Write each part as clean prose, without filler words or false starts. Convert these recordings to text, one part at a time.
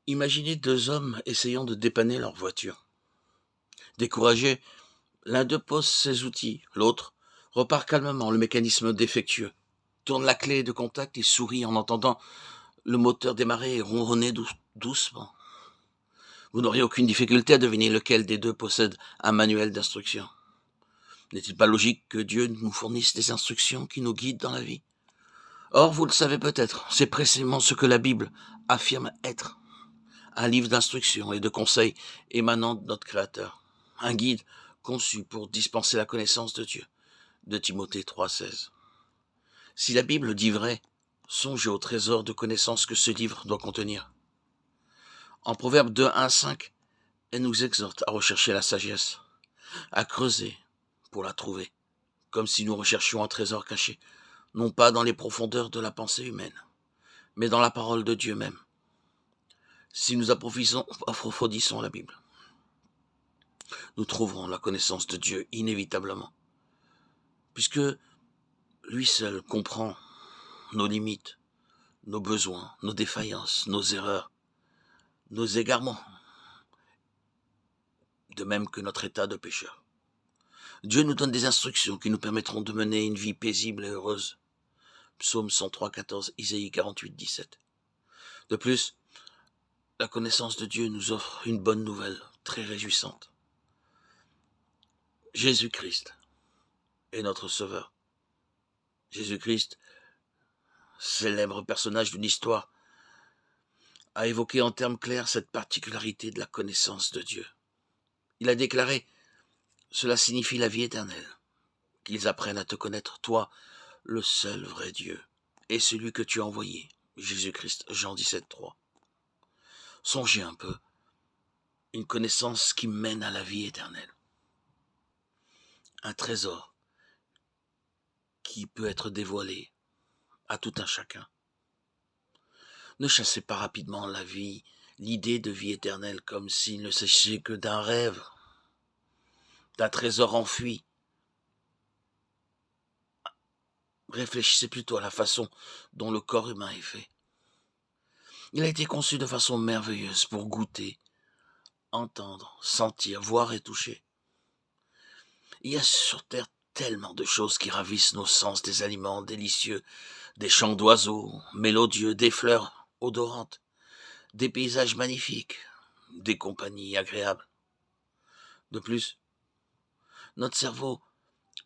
Imaginez deux hommes essayant de dépanner leur voiture. Découragé, l'un d'eux pose ses outils, l'autre repart calmement, le mécanisme défectueux. Tourne la clé de contact et sourit en entendant le moteur démarrer et ronronner doucement. Vous n'auriez aucune difficulté à deviner lequel des deux possède un manuel d'instruction. N'est-il pas logique que Dieu nous fournisse des instructions qui nous guident dans la vie? Or, vous le savez peut-être, c'est précisément ce que la Bible affirme être. Un livre d'instructions et de conseils émanant de notre Créateur. Un guide conçu pour dispenser la connaissance de Dieu. De Timothée 3,16. Si la Bible dit vrai, songez au trésor de connaissances que ce livre doit contenir. En Proverbe 2, 1, 5, elle nous exhorte à rechercher la sagesse, à creuser pour la trouver, comme si nous recherchions un trésor caché, non pas dans les profondeurs de la pensée humaine, mais dans la parole de Dieu même. Si nous approfondissons la Bible, nous trouverons la connaissance de Dieu inévitablement, puisque lui seul comprend nos limites, nos besoins, nos défaillances, nos erreurs, nos égarements, de même que notre état de pécheur. Dieu nous donne des instructions qui nous permettront de mener une vie paisible et heureuse. Psaume 103, 14, Isaïe 48, 17. De plus, la connaissance de Dieu nous offre une bonne nouvelle, très réjouissante. Jésus-Christ est notre Sauveur. Jésus-Christ, célèbre personnage d'une histoire, a évoqué en termes clairs cette particularité de la connaissance de Dieu. Il a déclaré « Cela signifie la vie éternelle, qu'ils apprennent à te connaître, toi, le seul vrai Dieu, et celui que tu as envoyé, Jésus-Christ. » Jean 17, 3. Songez un peu, une connaissance qui mène à la vie éternelle. Un trésor qui peut être dévoilé à tout un chacun. Ne chassez pas rapidement l'idée de vie éternelle comme s'il ne s'agissait que d'un rêve, d'un trésor enfui. Réfléchissez plutôt à la façon dont le corps humain est fait. Il a été conçu de façon merveilleuse pour goûter, entendre, sentir, voir et toucher. Il y a sur Terre tellement de choses qui ravissent nos sens, des aliments délicieux, des chants d'oiseaux, mélodieux, des fleurs odorantes, des paysages magnifiques, des compagnies agréables. De plus, notre cerveau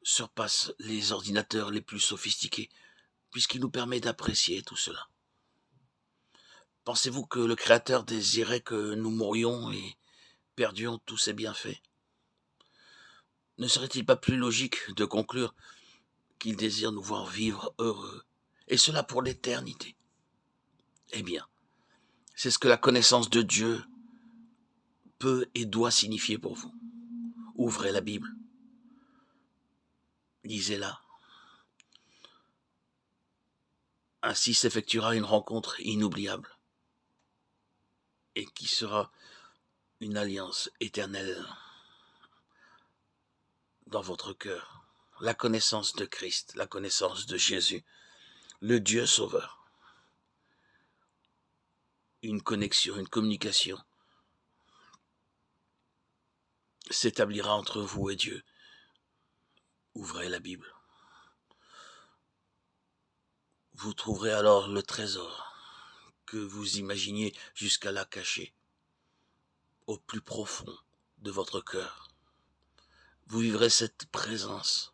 surpasse les ordinateurs les plus sophistiqués, puisqu'il nous permet d'apprécier tout cela. Pensez-vous que le Créateur désirait que nous mourions et perdions tous ses bienfaits? Ne serait-il pas plus logique de conclure qu'il désire nous voir vivre heureux, et cela pour l'éternité? Eh bien, c'est ce que la connaissance de Dieu peut et doit signifier pour vous. Ouvrez la Bible, lisez-la. Ainsi s'effectuera une rencontre inoubliable et qui sera une alliance éternelle dans votre cœur. La connaissance de Christ, la connaissance de Jésus, le Dieu Sauveur. Une connexion, une communication s'établira entre vous et Dieu. Ouvrez la Bible. Vous trouverez alors le trésor que vous imaginiez jusqu'à là caché, au plus profond de votre cœur. Vous vivrez cette présence,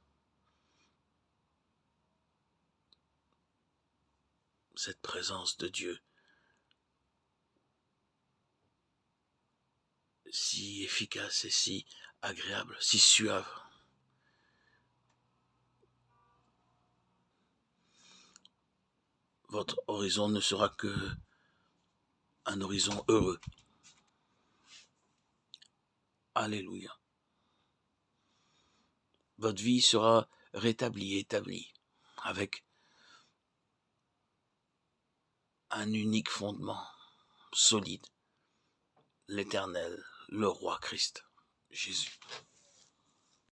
de Dieu, si efficace et si agréable, si suave. Votre horizon ne sera que un horizon heureux. Alléluia. Votre vie sera rétablie, établie, avec un unique fondement solide, l'Éternel, le Roi Christ, Jésus.